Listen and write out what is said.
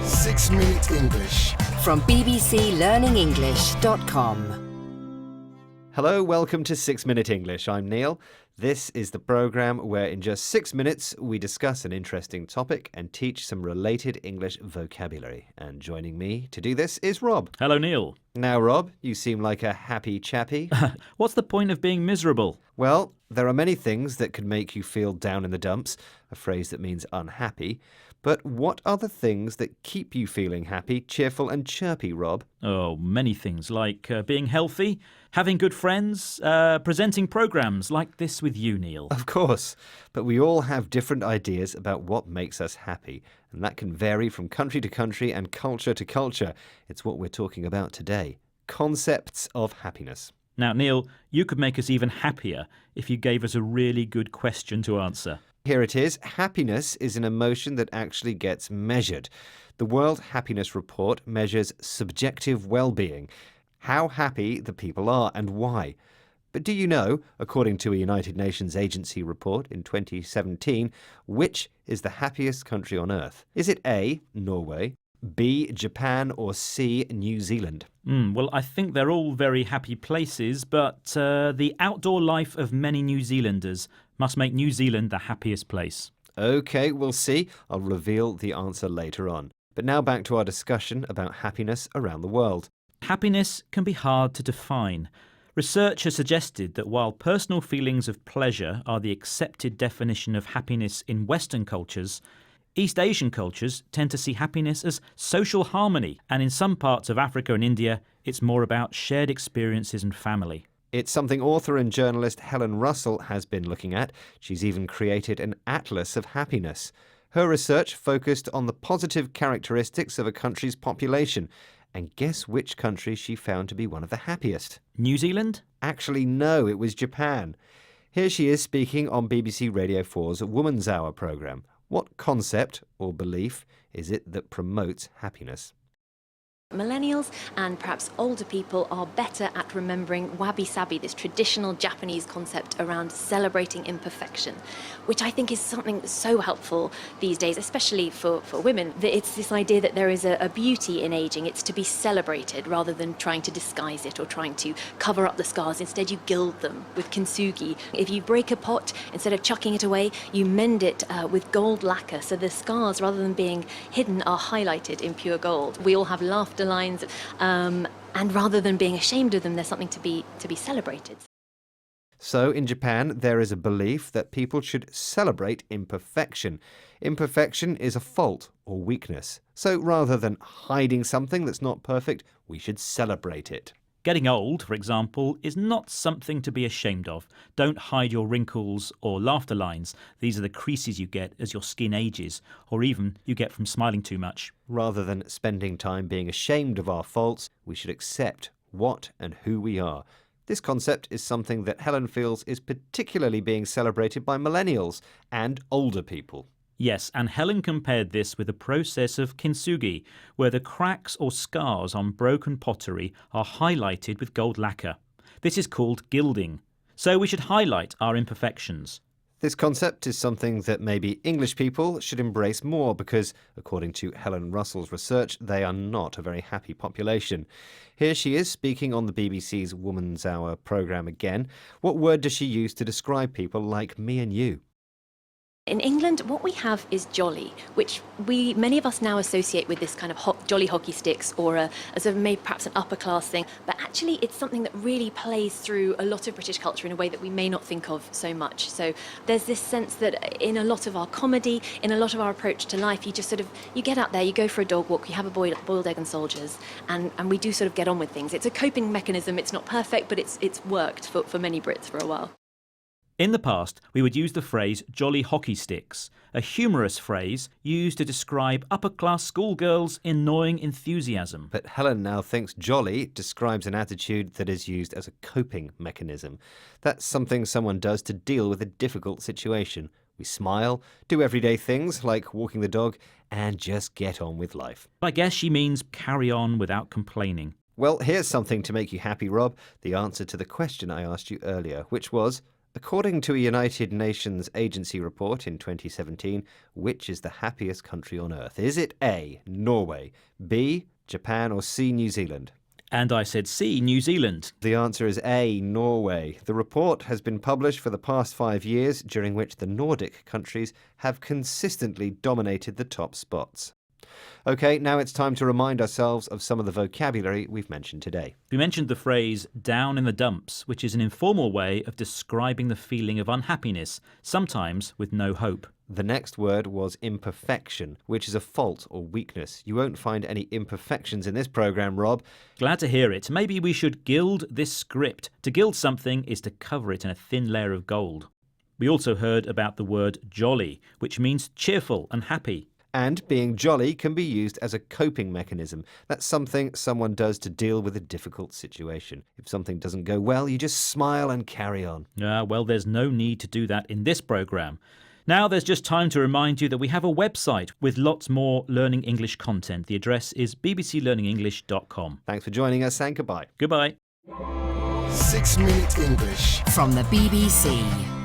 6-Minute English. From bbclearningenglish.com. Hello, welcome to 6-Minute English. I'm Neil. This is the program where in just 6 minutes we discuss an interesting topic and teach some related English vocabulary. And joining me to do this is Rob. Hello, Neil. Now, Rob, you seem like a happy chappy. What's the point of being miserable? Well, there are many things that could make you feel down in the dumps, a phrase that means unhappy. But what are the things that keep you feeling happy, cheerful and chirpy, Rob? Oh, many things, like being healthy, having good friends, presenting programs like this with you, Neil. Of course, but we all have different ideas about what makes us happy, and that can vary from country to country and culture to culture. It's what we're talking about today. Concepts of happiness. Now, Neil, you could make us even happier if you gave us a really good question to answer. Here it is. Happiness is an emotion that actually gets measured. The World Happiness Report measures subjective well-being, how happy the people are and why. But do you know, according to a United Nations agency report in 2017, which is the happiest country on earth? Is it A, Norway, B, Japan, or C, New Zealand? Well, I think they're all very happy places, but the outdoor life of many New Zealanders must make New Zealand the happiest place. OK, we'll see. I'll reveal the answer later on. But now back to our discussion about happiness around the world. Happiness can be hard to define. Research has suggested that while personal feelings of pleasure are the accepted definition of happiness in Western cultures, East Asian cultures tend to see happiness as social harmony, and in some parts of Africa and India, it's more about shared experiences and family. It's something author and journalist Helen Russell has been looking at. She's even created an atlas of happiness. Her research focused on the positive characteristics of a country's population. And guess which country she found to be one of the happiest? New Zealand? Actually, no, it was Japan. Here she is speaking on BBC Radio 4's Woman's Hour programme. What concept or belief is it that promotes happiness? Millennials and perhaps older people are better at remembering wabi-sabi, this traditional Japanese concept around celebrating imperfection, which I think is something so helpful these days, especially for women. It's this idea that there is a beauty in aging. It's to be celebrated rather than trying to disguise it or trying to cover up the scars. Instead, you gild them with kintsugi. If you break a pot, instead of chucking it away, you mend it with gold lacquer, so the scars, rather than being hidden, are highlighted in pure gold. We all have laughter lines, and rather than being ashamed of them, there's something to be celebrated. So in Japan, there is a belief that people should celebrate imperfection. Imperfection is a fault or weakness. So rather than hiding something that's not perfect, we should celebrate it. Getting old, for example, is not something to be ashamed of. Don't hide your wrinkles or laughter lines. These are the creases you get as your skin ages, or even you get from smiling too much. Rather than spending time being ashamed of our faults, we should accept what and who we are. This concept is something that Helen feels is particularly being celebrated by millennials and older people. Yes, and Helen compared this with the process of kintsugi, where the cracks or scars on broken pottery are highlighted with gold lacquer. This is called gilding. So we should highlight our imperfections. This concept is something that maybe English people should embrace more because, according to Helen Russell's research, they are not a very happy population. Here she is speaking on the BBC's Woman's Hour programme again. What word does she use to describe people like me and you? In England, what we have is jolly, which many of us now associate with this kind of jolly hockey sticks or as a maybe perhaps an upper class thing. But actually, it's something that really plays through a lot of British culture in a way that we may not think of so much. So there's this sense that in a lot of our comedy, in a lot of our approach to life, you just you get out there, you go for a dog walk, you have a boiled egg and soldiers, and we do sort of get on with things. It's a coping mechanism. It's not perfect, but it's worked for many Brits for a while. In the past, we would use the phrase jolly hockey sticks, a humorous phrase used to describe upper-class schoolgirls' annoying enthusiasm. But Helen now thinks jolly describes an attitude that is used as a coping mechanism. That's something someone does to deal with a difficult situation. We smile, do everyday things like walking the dog, and just get on with life. I guess she means carry on without complaining. Well, here's something to make you happy, Rob. The answer to the question I asked you earlier, which was, According to a United Nations agency report in 2017, which is the happiest country on earth? Is it A, Norway, B, Japan, or C, New Zealand? And I said C, New Zealand. The answer is A, Norway. The report has been published for the past 5 years, during which the Nordic countries have consistently dominated the top spots. OK, now it's time to remind ourselves of some of the vocabulary we've mentioned today. We mentioned the phrase down in the dumps, which is an informal way of describing the feeling of unhappiness, sometimes with no hope. The next word was imperfection, which is a fault or weakness. You won't find any imperfections in this programme, Rob. Glad to hear it. Maybe we should gild this script. To gild something is to cover it in a thin layer of gold. We also heard about the word jolly, which means cheerful and happy. And being jolly can be used as a coping mechanism. That's something someone does to deal with a difficult situation. If something doesn't go well, you just smile and carry on. Well, there's no need to do that in this programme. Now there's just time to remind you that we have a website with lots more Learning English content. The address is bbclearningenglish.com. Thanks for joining us and goodbye. Goodbye. 6 Minute English from the BBC.